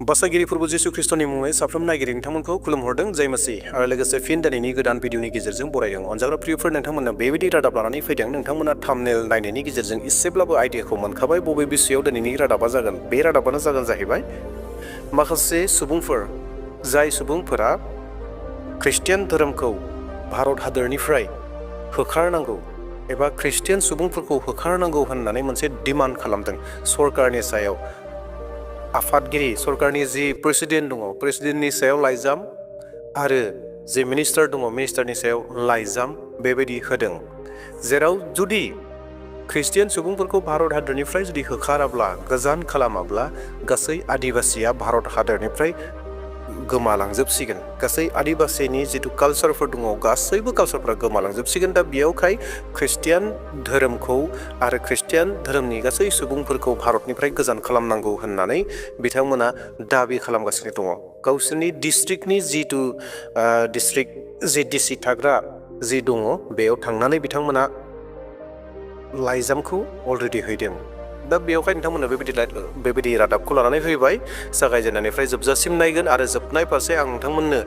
बासागिरि प्रभु जिसु ख्रिस्टनि मुङै साफ्रोम नायगिरि नोंथांमोनखौ खुलुमहरदों जय मसीह आरो लोगोसे फिन दिनैनि गोदान भिडिअनि गेजेरजों बरायदों अनजाग्रा प्रियफोर नोंथांमोननो बेबायदि रादाब लानानै फैदों नोंथांमोना थाम्बनेल नायनायनि गेजेरजों एसेब्लाबो आइडियाखौ मोनखाबाय बबे बिषयआव दिनैनि रादाबा जागोन बे रादाबानो जागोन जाहैबाय माखासे सुबुंफोर जाय सुबुंफोरा ख्रिस्टियान धोरोमखौ भारत हादरनिफ्राय होखारनांगौ एबा ख्रिस्टियान सुबुंफोरखौ होखारनांगौ होननानै मोनसे डिमान्ड खालामदों सरकारनि सायाव आफादगिरि सरकारनि जि प्रेसिडेन्ट दङ प्रेसिडेन्टनि सायाव लाइजाम आरो जि मिनिस्टार दङ मिनिस्टारनि सायाव लाइजाम बेबायदि होदों जेराव जुदि ख्रिस्टियान सुबुंफोरखौ भारत हादरनिफ्राय जुदि होखाराब्ला गोजान खालामाब्ला गासै आदिबासिया भारत हादरनिफ्राय गोमालांजोबसिगोन गासै आदिबासिनि जितु कालचारफोर दङ गासैबो कालचारफोरा गोमालांजोबसिगोन दा बेयावखाय ख्रिस्टियान धोरोमखौ आरो ख्रिस्टियान धोरोमनि गासै सुबुंफोरखौ भारतनिफ्राय गोजान खालामनांगौ होननानै बिथांमोना दाबि खालामगासिनो दङ गावसोरनि डिस्ट्रिक्टनि जितु डिस्ट्रिक्ट जि डिसि थाग्रा जि दङ बेयाव थांनानै बिथांमोना लाइजामखौ अलरेडि हैदों दा बेयावहाय नोंथांमोना बेबायदि रादाबखौ लानानै फैबाय जागायजेननायनिफ्राय जोबजासिम नायगोन आरो जोबनाय फारसे आं नोंथांमोननो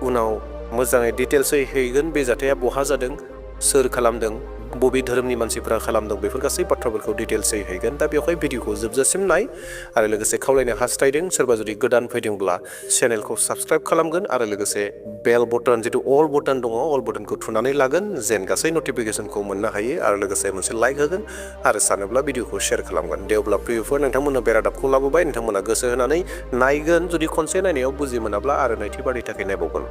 उनाव मोजाङै डिटेल्सै हैगोन बे जाथाया बहा जादों सोर खालामदों बबे धोरोमनि मानसिफोरा खालामदों बेफोर गासै बाथ्राफोरखौ डिटेल्सै हैगोन दा बेवहाय भिडिअखौ जोबजासिम नाय आरो लोगोसे खावलायनो हास्थायदों सोरबा जुदि गोदान फैदोंब्ला चेनेलखौ साबस्क्राइब खालामगोन आरो लोगोसे बेल बटन जितु अल बटन दङ अल बटनखौ थुनानै लागोन जेन गासै नटिफिकेसनखौ मोननो हायो आरो लोगोसे मोनसे लाइक होगोन आरो सानोब्ला भिडिअखौ शेयार खालामगोन दे अब्ला प्रियफोर नोंथांमोननो बे रादाबखौ लाबोबाय नोंथांमोना गोसो होनानै नायगोन जुदि खनसे नायनायाव बुजि मोनाब्ला आरो नैथि बारनि थाखाय नायबावगोन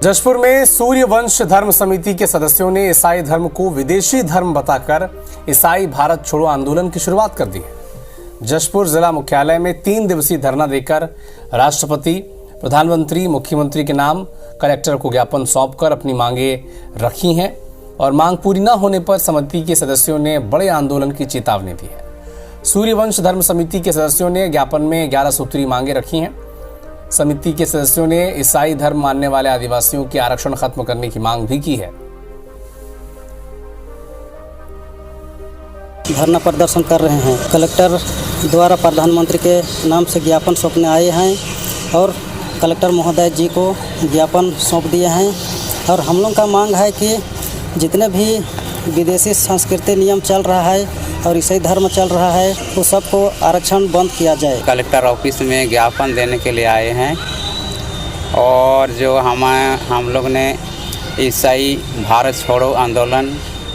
जशपुर में सूर्यवंश धर्म समिति के सदस्यों ने ईसाई धर्म को विदेशी धर्म बताकर ईसाई भारत छोड़ो आंदोलन की शुरुआत कर दी है। जशपुर जिला मुख्यालय में 3 दिवसीय धरना देकर राष्ट्रपति प्रधानमंत्री मुख्यमंत्री के नाम कलेक्टर को ज्ञापन सौंपकर अपनी मांगे रखी हैं और मांग पूरी न होने पर समिति के सदस्यों ने बड़े आंदोलन की चेतावनी दी है। सूर्यवंश धर्म समिति के सदस्यों ने ज्ञापन में 11 सूत्री मांगे रखी हैं। समिति के सदस्यों ने ईसाई धर्म मानने वाले आदिवासियों की आरक्षण खत्म करने की मांग भी की है। धरना प्रदर्शन कर रहे हैं। कलेक्टर द्वारा प्रधानमंत्री के नाम से ज्ञापन सौंपने आए हैं और कलेक्टर महोदय जी को ज्ञापन सौंप दिए हैं और हम लोग का मांग है कि जितने भी विदेशी संस्कृति नियम चल रहा है और ईसाई धर्म चल रहा है वो सबको आरक्षण बंद किया जाए। कलेक्टर ऑफिस में ज्ञापन देने के लिए आए हैं और जो हम लोग ने ईसाई भारत छोड़ो आंदोलन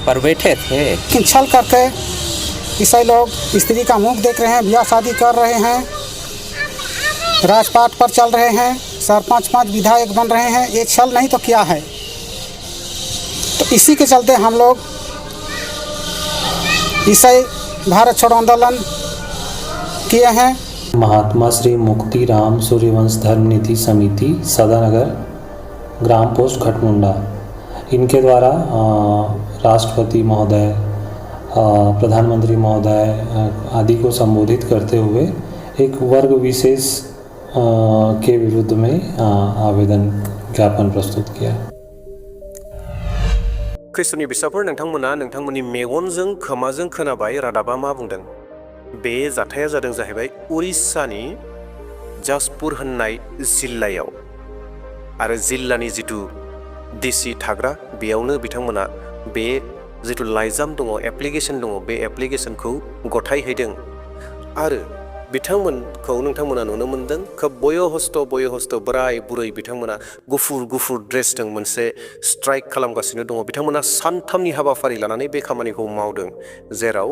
पर बैठे थे लेकिन छल करके ईसाई लोग स्त्री का मुख देख रहे हैं ब्याह शादी कर रहे हैं राजपाट पर चल रहे हैं 4-5 विधायक बन रहे हैं ये छल नहीं तो क्या है। तो इसी के चलते हम लोग ईसाई भारत छोड़ो आंदोलन किए हैं। महात्मा श्री मुक्तिराम सूर्यवंश धर्म नीति समिति सदानगर ग्राम पोस्ट घटमुंडा इनके द्वारा राष्ट्रपति महोदय प्रधानमंत्री महोदय आदि को संबोधित करते हुए एक वर्ग विशेष के विरुद्ध में आवेदन ज्ञापन प्रस्तुत किया। ख्रिस्टनि बिसाफोर नोंथांमोना नोंथांमोननि मेगनजों खोमाजों खोनाबाय रादाबा मा बुंदों बे जाथाया जादों जाहैबाय उरिस्सानि जशपुर होननाय जिल्लायाव आरो जिल्लानि जितु डिसि थाग्रा बेयावनो बिथांमोना बे जितु लाइजाम दङ एप्लिकेशन दङ बे एप्लिकेशनखौ गथायहैदों आरो बिथांमोनखौ नोंथांमोना नुनो मोनदों खोब बयहस्त बोराय बुरै बिथांमोना गुफुर ड्रेसजों मोनसे स्ट्राइक खालामगासिनो दङ बिथांमोना सानथामनि हाबाफारि लानानै बे खामानिखौ मावदों जेराव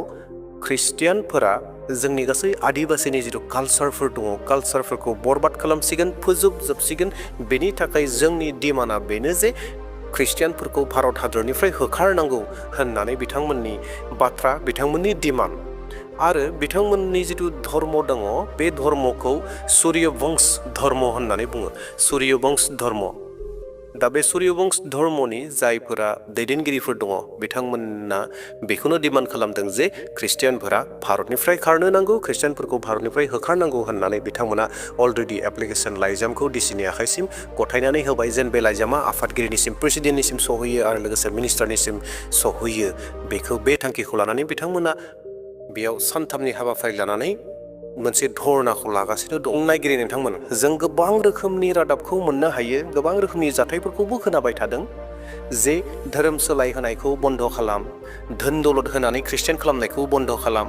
ख्रिस्टियानफोरा जोंनि गासै आदिबासिनि जितु कालचारफोर दङ कालचारफोरखौ बरबाद खालामसिगोन फोजोबजोबसिगोन बेनि थाखाय जोंनि डिमान्डआ बेनो जे ख्रिस्टियानफोरखौ भारत हादरनिफ्राय होखारनांगौ होननानै बिथांमोननि बाथ्रा बिथांमोननि डिमान्ड आरो बिथांमोननि जितु धर्म दङ बे धर्मखौ सूर्यवंश धर्म होननानै बुङो सूर्यवंश धर्म दा बे सूर्यवंश धर्मनि जायफोरा दैदेनगिरिफोर दङ बिथांमोना बेखौनो डिमान्ड खालामदों जे ख्रिस्टियानफोरा भारतनिफ्राय खारनो नांगौ, ख्रिस्टियानफोरखौ भारतनिफ्राय होखारनांगौ होननानै बिथांमोना अलरेडि एप्लिकेसन लाइजामखौ डिसिनि आखाइसिम गथायनानै होबाय। जेन बे लाइजामा आफादगिरिनिसिम, प्रेसिडेन्टनिसिम सहैयो आरो लोगोसे मिनिस्टारनिसिम सहैयो। बेखौ बे थांखिखौ लानानै बिथांमोना बेयाव सानथामनि हाबाफारि लानानै मोनसे धरनाखौ लागासिनो दं। नायगिरि नोंथांमोन, जों गोबां रोखोमनि रादाबखौ मोननो हायो, गोबां रोखोमनि जाथायफोरखौबो खोनाबाय थादों जे धोरोम सोलायहोनायखौ बन्द खालाम, धोन दौलत होनानै ख्रिस्टियान खालामनायखौ बन्द खालाम,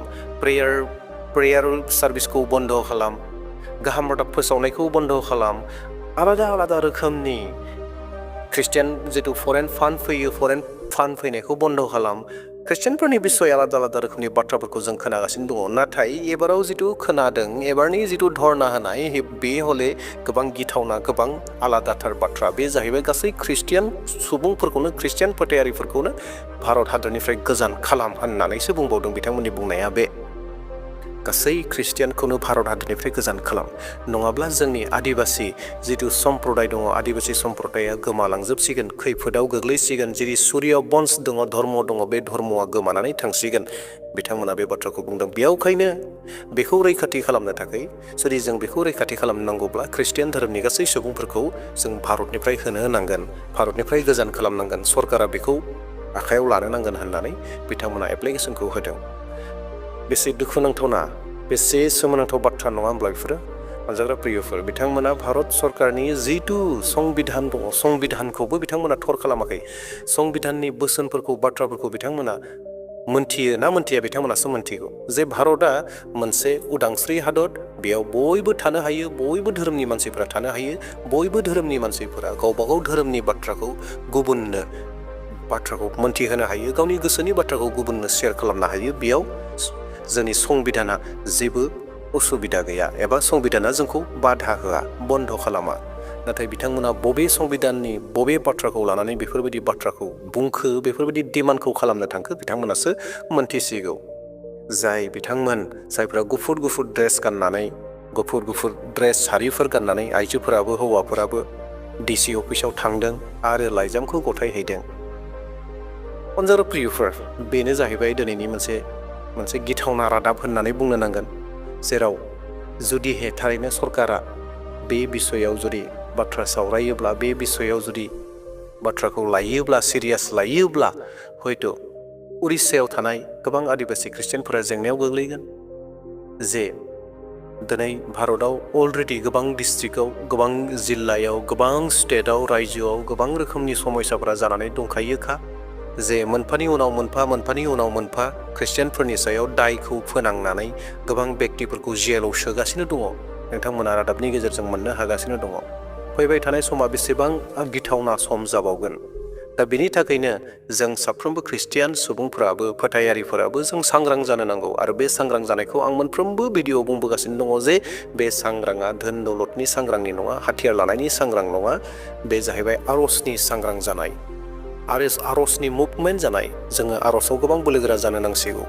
प्रेयार सार्भिसखौ बन्द खालाम, गाहाम रादाब फोसावनायखौ बन्द खालाम, आलादा आलादा रोखोमनि ख्रिस्टियान जितु फरेन फान्ड फैयो, फरेन फान्ड फैनायखौ बन्द खालाम, ख्रिस्टियानफोरनि बिसय आलादा आलादा रोखोमनि बाथ्राफोरखौ जों खोनागासिनो दङ। नाथाय एबाराव जितु खोनादों, एबारनि जितु धरना होनाय बे हले गोबां गिथावना, गोबां आलादाथार बाथ्रा। बे जाहैबाय गासै ख्रिस्टियान सुबुंफोरखौनो, ख्रिस्टियान फोथायारिफोरखौनो भारत हादरनिफ्राय गोजान खालाम होननानैसो बुंबावदों बिथांमोननि बुंनाया। बे गासै ख्रिस्टियानखौनो भारत हादरनिफ्राय गोजान खालाम, नङाब्ला जोंनि आदिबासि जितु सम्प्रदाय दङ, आदिबासि सम्प्रदाया गोमालांजोबसिगोन, खैफोदाव गोग्लैसिगोन। जेरै सूर्य बंश दङ, धर्म दङ, बे धर्मआ गोमानानै थांसिगोन। बिथांमोना बे बाथ्राखौ बुंदों। बेयावखायनो बेखौ रैखाथि खालामनो थाखाय, जुदि जों बेखौ रैखाथि खालामनांगौब्ला ख्रिस्टियान धोरोमनि गासै सुबुंफोरखौ जों भारतनिफ्राय होनो नांगोन, भारतनिफ्राय गोजान खालामनांगोन, सरकारा बेखौ आखायाव लानो नांगोन होननानै बिथांमोना एप्लिकेसनखौ होदों। बेसे दुखुनांथावना, बेसे सोमोनांथाव बाथ्रा नङा होमब्ला बेफोरो? अनजाग्रा प्रियफोर, बिथांमोना भारत सरकारनि जितु संबिधान दङ, संबिधानखौबो बिथांमोना थर खालामाखै। संबिधाननि बोसोनफोरखौ, बाथ्राफोरखौ बिथांमोना मोनथियो ना मोनथिया? बिथांमोनासो मोनथिगौ जे भारतआ मोनसे उदांस्रि हादर, बेयाव बयबो थानो हायो, बयबो धोरोमनि मानसिफोरा थानो हायो, बयबो धोरोमनि मानसिफोरा गावबागाव धोरोमनि बाथ्राखौ गुबुननो बाथ्राखौ मोनथिहोनो हायो, गावनि गोसोनि बाथ्राखौ गुबुननो शेयार खालामनो हायो। बेयाव जोंनि संबिधाना जेबो उसुबिदा गैया, एबा संबिधाना जोंखौ बाधा होआ, बन्द खालामा। नाथाय बिथांमोना बबे संबिधाननि बबे बाथ्राखौ लानानै बेफोरबायदि बाथ्राखौ बुंखो, बेफोरबायदि डिमान्डखौ खालामनो थांखो, बिथांमोनासो मोनथिसिगौ। जायफोरा गुफुर गुफुर ड्रेस गाननानै, गुफुर गुफुर ड्रेस सारिफोर गाननानै आइजोफोराबो हौवाफोराबो डिसि अफिसाव थांदों आरो लाइजामखौ गथायहैदों। अनजाग्रा प्रियफोर, बेनो जाहैबाय दिनैनि मोनसे गिथावना रादाब होननानै बुंनो नांगोन, जेराव जुदि थारैनो सरकारा बे बिसयाव जुदि बाथ्रा सावरायोब्ला, बे बिसयाव जुदि बाथ्राखौ लायोब्ला, सिरियास लायोब्ला, हयथ' उरिष्यायाव थानाय गोबां आदिबासि ख्रिस्टियानफोरा जेंनायाव गोग्लैगोन। जे दिनै भारतआव अलरेडि गोबां डिस्ट्रिक्टआव, गोबां जिल्लायाव, गोबां स्टेटआव, रायजोआव गोबां रोखोमनि समस्याफोरा जानानै दंखायोखा। जे मोनफानि उनाव मोनफा, मोनफानि उनाव मोनफा ख्रिस्टियानफोरनि सायाव दायखौ फोनांनानै गोबां बेक्तिफोरखौ जेलाव सोगासिनो दङ। नोंथांमोना रादाबनि गेजेरजों मोननो हागासिनो दङ। फैबाय थानाय समा बेसेबां गिथावना सम जाबावगोन। दा बेनि थाखायनो जों साफ्रोमबो ख्रिस्टियान सुबुंफोराबो, फोथायारिफोराबो जों सांग्रां जानो नांगौ। आरो बे सांग्रां जानायखौ आं मोनफ्रोमबो भिडिअ'आव बुंबोगासिनो दङ जे बे सांग्राङा धोन दौलतनि सांग्रांनि नङा, हाथियार लानायनि सांग्रां नङा, बे जाहैबाय आरजनि सांग्रां जानाय, आरजनि मुभमेन्ट जानाय। जोङो आरजआव गोबां बोलोगोरा जानो नांसिगौ।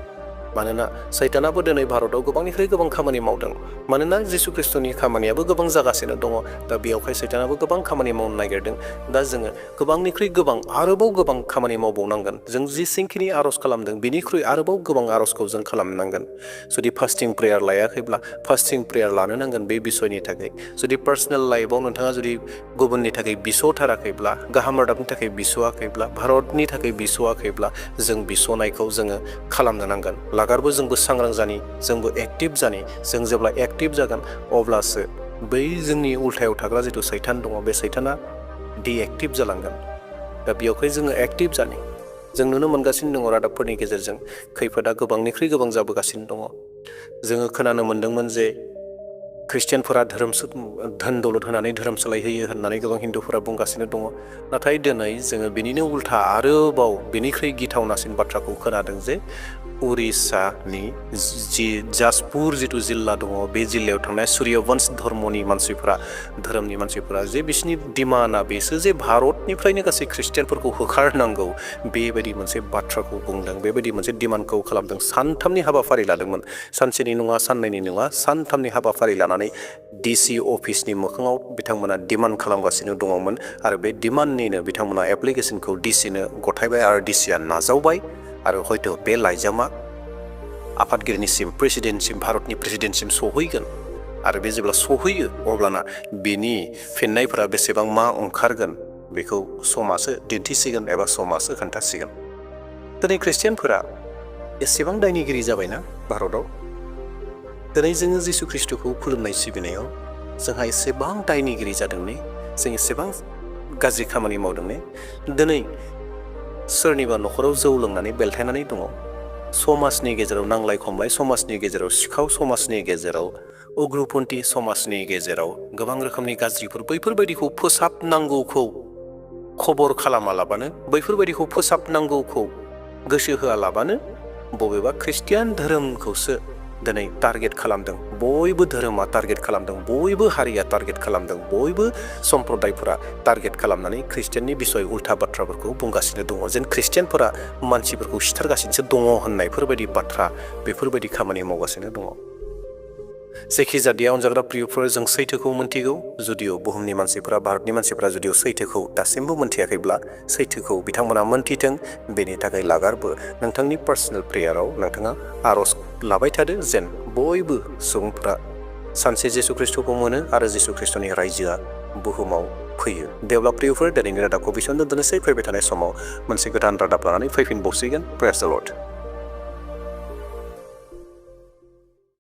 मानोना सैतानाबो दिनै भारतआव गोबांनिफ्राय गोबां खामानि मावदों। मानोना जिसु ख्रिस्ट'नि खामानियाबो गोबां जागासिनो दङ। दा बेयावहाय सैतानाबो गोबां खामानि मावनो नागिरदों। दा जोङो गोबांनिख्रुइ गोबां, आरोबाव गोबां खामानि मावबावनांगोन। जों जेसेबांखिनि आरज खालामदों बिनिख्रुइ आरोबाव गोबां आरजखौ जों खालामनांगोन। जुदि फास्टिं प्रेयार लायाखैब्ला फास्टिं प्रेयार लानो नांगोन बे बिसयनि थाखाय। जुदि पार्सनेल लाइफआव नोंथाङा जुदि गुबुननि थाखाय बिस'थाराखैब्ला, गाहाम रादाबनि थाखाय बिस'आखैब्ला, भारतनि थाखाय बिस'आखैब्ला, जों बिस'नायखौ जोङो खालामनो नांगोन। लागारबो जोंबो सांग्रां जानि, जोंबो एक्टिभ जानि। जों जेब्ला एक्टिभ जागोन अब्लासो बै जोंनि उल्थायाव थाग्रा जिथु सैतान दङ, बे सैताना डिएक्टिभ जालांगोन। दा बेयावहाय जोङो एक्टिभ जानि। जों नुनो मोनगासिनो दङ रादाबफोरनि गेजेरजों खैफोदा गोबांनिख्रुइ गोबां जाबोगासिनो दङ। जोङो खोनानो मोन्दोंमोन जे ख्रिस्टियानफोरा धोन दौलत होनानै धोरोम सोलायहोयो होननानै गोबां हिन्दुफोरा बुंगासिनो दङ। नाथाय दिनै जोङो बिनिनो उल्था आरोबाव बिनिख्रुइ गिथावनासिन बाथ्राखौ खोनादों जे उरिष्यानि जाजपुर जिथु जिल्ला दङ, बे जिल्लायाव थांनाय सूर्यवंश धर्मनि मानसिफोरा, धोरोमनि मानसिफोरा जे बिसिनि डिमान्डआ बेसो जे भारतनिफ्रायनो गासै ख्रिस्टियानफोरखौ होखारनांगौ, बेबायदि मोनसे बाथ्राखौ बुंदों, बेबायदि मोनसे डिमान्डखौ खालामदों। सानथामनि हाबाफारि लादोंमोन। सानसेनि नङा, साननैनि नङा, सानथामनि हाबाफारि लानानै लानानै DC अफिसनि मोखाङाव बिथांमोना डिमान्ड खालामगासिनो दङमोन आरो बे डिमान्डनिनो बिथांमोना एप्लिकेशनखौ DCनो गथायबाय आरो DCआ नाजावबाय आरो हयथ' बे लाइजामा आफादगिरिनिसिम प्रेसिडेन्टसिम भारतनि प्रेसिडेन्टसिम सहैगोन आरो बे जेब्ला सहैयो अब्लाना बेनि फिननायफोरा बेसेबां मा ओंखारगोन बेखौ समासो दिन्थिसिगोन एबा समासो खोन्थासिगोन। दिनै ख्रिस्टियानफोरा एसेबां दायनिगिरि जाबायना भारताव दिनै जोङो जिसु ख्रिस्ट'खौ खुलुमनाय सिबिनायाव जोंहा एसेबां दायनिगिरि जादों ने जों एसेबां गाज्रि खामानि मावदों ने दिनै सोरनिबा न'खराव जौ लोंनानै बेलथायनानै दङ समाजनि गेजेराव नांलाय खमलाय समाजनि गेजेराव सिखाव समाजनि गेजेराव उग्रपन्थी समाजनि गेजेराव गोबां रोखोमनि गाज्रिफोर बैफोरबायदिखौ फोसाबनांगौखौ खबर खालामालाबानो बैफोरबायदिखौ फोसाबनांगौखौ गोसो होआलाबानो बबेबा ख्रिस्टियान धोरोमखौसो दिनै टारगेट खालामदों बयबो धोरोमा टारगेट खालामदों बयबो हारिया टारगेट खालामदों बयबो सम्प्रदायफोरा टारगेट खालामनानै ख्रिस्टियाननि बिसय उल्था बाथ्राफोरखौ बुंगासिनो दङ जेन ख्रिस्टियानफोरा मानसिफोरखौ सिथारगासिनोसो दङ होननायफोरबायदि बाथ्रा बेफोरबायदि खामानि मावगासिनो दङ। जायखिजाया अनजाग्रा प्रियफोर जों सैथोखौ मोनथिगौ जुदिअ बुहुमनि मानसिफोरा भारतनि मानसिफोरा जुदिअ सैथोखौ दासिमबो मोनथियाखैब्ला सैथोखौ बिथांमोना मोनथिथों बेनि थाखाय लागारबो नोंथांनि पार्सनेल प्रेयाराव नोंथाङा आर'ज लाबाय थादो जेन बयबो सुबुंफोरा सानसे जिसु ख्रिस्ट'खौ मोनो आरो जिसु ख्रिस्ट'नि रायजोआ बुहुमाव फैयो। देवला प्रियफोर दिनैनि रादाबखौ बेसेबां दोननोसै फैबाय थानाय समाव मोनसे गोदान रादाब लानानै फैफिनबावसिगोन। प्रेज द लर्ड।